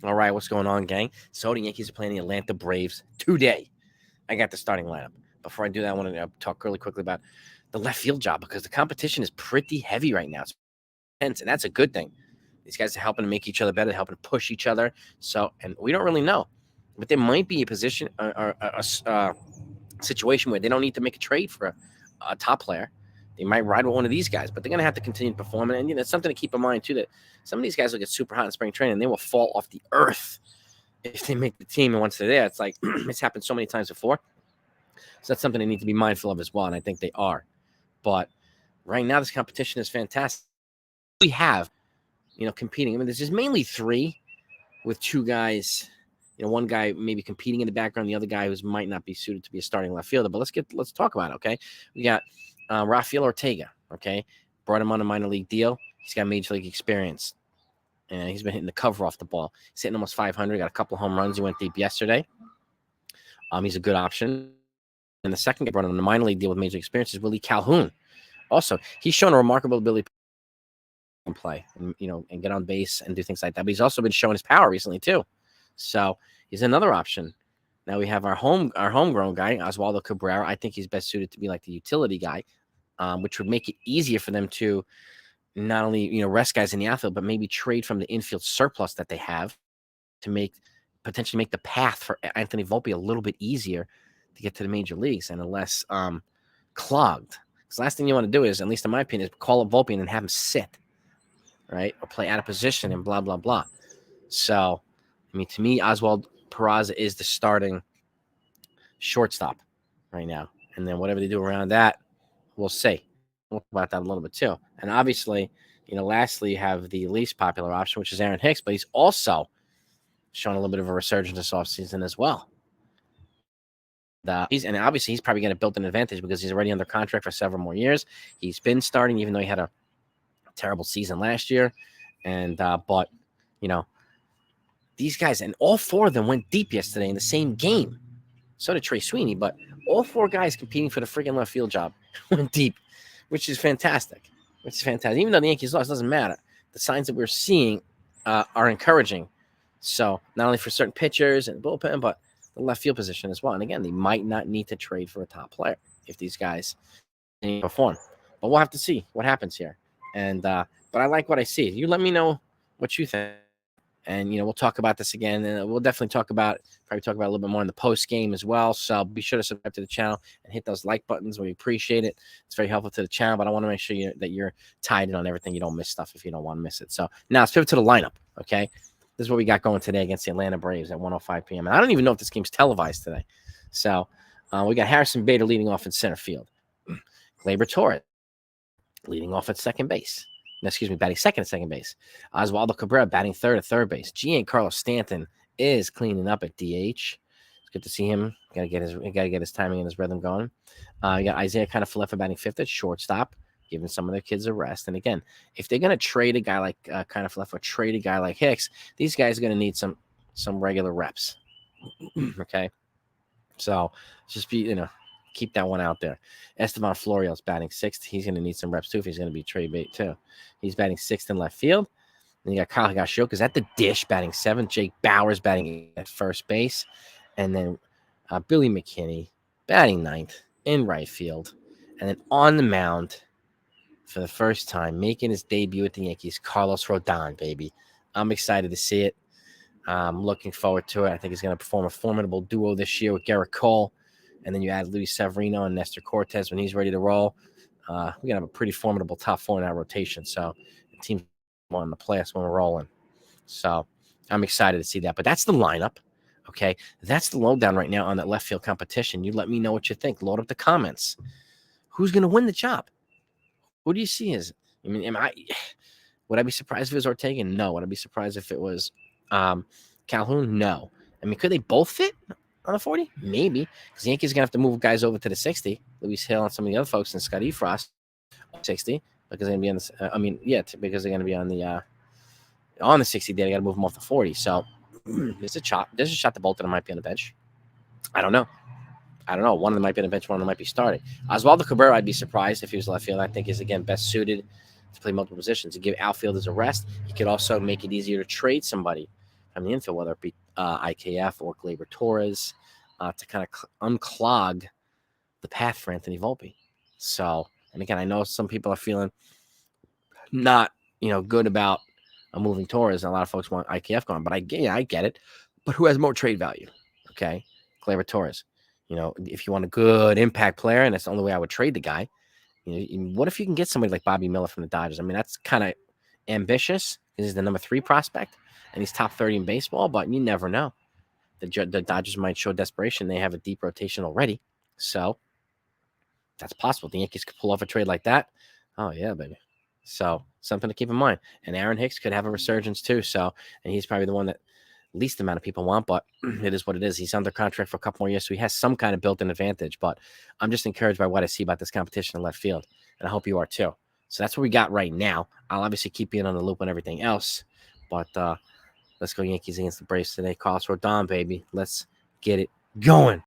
All right, what's going on, gang? So the Yankees are playing the Atlanta Braves today. I got the starting lineup. Before I do that, I want to talk really quickly about the left field job because the competition is pretty heavy right now. It's intense, and that's a good thing. These guys are helping to make each other better, helping to push each other. So, and we don't really know, but there might be a position or a situation where they don't need to make a trade for a top player. They might ride with one of these guys, but they're going to have to continue performing. And it's something to keep in mind too that some of these guys will get super hot in spring training and they will fall off the earth if they make the team. And once they're there, it's like it's happened so many times before. So that's something they need to be mindful of as well. And I think they are. But right now, this competition is fantastic. We have, competing. I mean, there's just mainly three with two guys. One guy maybe competing in the background, the other guy who might not be suited to be a starting left fielder. But let's talk about it, okay? We got Rafael Ortega, okay? Brought him on a minor league deal. He's got major league experience. And he's been hitting the cover off the ball. He's hitting almost 500, got a couple home runs. He went deep yesterday. He's a good option. And the second guy brought him on a minor league deal with major experience is Willie Calhoun. Also, he's shown a remarkable ability to play and, and get on base and do things like that. But he's also been showing his power recently, too. So he's another option. Now we have our homegrown guy, Oswaldo Cabrera. I think he's best suited to be like the utility guy, which would make it easier for them to not only rest guys in the outfield, but maybe trade from the infield surplus that they have to potentially make the path for Anthony Volpe a little bit easier to get to the major leagues and less clogged. Because the last thing you want to do is, at least in my opinion, is call up Volpe and then have him sit, right, or play out of position and blah blah blah. So, I mean, to me, Oswald Peraza is the starting shortstop right now. And then whatever they do around that, we'll see. We'll talk about that a little bit too. And obviously, lastly, you have the least popular option, which is Aaron Hicks, but he's also shown a little bit of a resurgence this offseason as well. And obviously he's probably going to build an advantage because he's already under contract for several more years. He's been starting, even though he had a terrible season last year. And but these guys, and all four of them went deep yesterday in the same game. So did Trey Sweeney, but all four guys competing for the freaking left field job went deep, which is fantastic. Even though the Yankees lost, it doesn't matter. The signs that we're seeing are encouraging. So not only for certain pitchers and bullpen, but the left field position as well. And again, they might not need to trade for a top player if these guys perform. But we'll have to see what happens here. And but I like what I see. You let me know what you think. And, we'll talk about this again. And we'll definitely talk about a little bit more in the post game as well. So be sure to subscribe to the channel and hit those like buttons. We appreciate it. It's very helpful to the channel, but I want to make sure that you're tied in on everything. You don't miss stuff if you don't want to miss it. So now let's pivot to the lineup, okay? This is what we got going today against the Atlanta Braves at 1:05 p.m. And I don't even know if this game's televised today. So we got Harrison Bader leading off in center field. Gleyber Torres leading off at second base. Batting second at second base. Oswaldo Cabrera batting third at third base. Giancarlo Stanton is cleaning up at DH. It's good to see him. Got to get his timing and his rhythm going. You got Isaiah Kiner-Falefa batting fifth at shortstop, giving some of their kids a rest. And again, if they're going to trade a guy like Kiner-Falefa or trade a guy like Hicks, these guys are going to need some regular reps. Okay, so just keep that one out there. Estevan Florial's batting sixth. He's going to need some reps too if he's going to be trade bait too. He's batting sixth in left field. Then you got Kyle Higashioka's at the dish batting seventh. Jake Bauer's batting eighth at first base. And then Billy McKinney batting ninth in right field. And then on the mound for the first time, making his debut with the Yankees, Carlos Rodon, baby. I'm excited to see it. I'm looking forward to it. I think he's going to perform a formidable duo this year with Garrett Cole. And then you add Luis Severino and Nestor Cortes when he's ready to roll. We're going to have a pretty formidable top four in our rotation. So the team's wanting to play us when we're rolling. So I'm excited to see that. But that's the lineup, okay? That's the lowdown right now on that left field competition. You let me know what you think. Load up the comments. Who's going to win the job? Who do you see as? Would I be surprised if it was Ortega? No. Would I be surprised if it was Calhoun? No. I mean, could they both fit on the 40? Maybe, because the Yankees are going to have to move guys over to the 60. Luis Hill and some of the other folks and Scott Efrost 60 because they're going to be on the. Because they're going to be on the 60 day. They got to move them off the 40. So there's a shot that both of them might be on the bench. I don't know. One of them might be on the bench. One of them might be starting. Oswaldo Cabrera, I'd be surprised if he was left field. I think is again best suited to play multiple positions. To give outfielders a rest. He could also make it easier to trade somebody from the infield, whether it be IKF or Gleyber Torres, to kind of unclog the path for Anthony Volpe. So, and again, I know some people are feeling not, good about moving Torres, and a lot of folks want IKF gone, but I get it. But who has more trade value? Okay, Gleyber Torres. If you want a good impact player, and that's the only way I would trade the guy. What if you can get somebody like Bobby Miller from the Dodgers? I mean, that's kind of ambitious. He's the number 3 prospect, and he's top 30 in baseball, but you never know. The Dodgers might show desperation. They have a deep rotation already, so that's possible. The Yankees could pull off a trade like that. Oh, yeah, baby. So something to keep in mind. And Aaron Hicks could have a resurgence too. So, and he's probably the one that least amount of people want, but it is what it is. He's under contract for a couple more years, so he has some kind of built-in advantage. But I'm just encouraged by what I see about this competition in left field, and I hope you are too. So that's what we got right now. I'll obviously keep you in on the loop on everything else, but let's go Yankees against the Braves today. Carlos Rodon, baby. Let's get it going.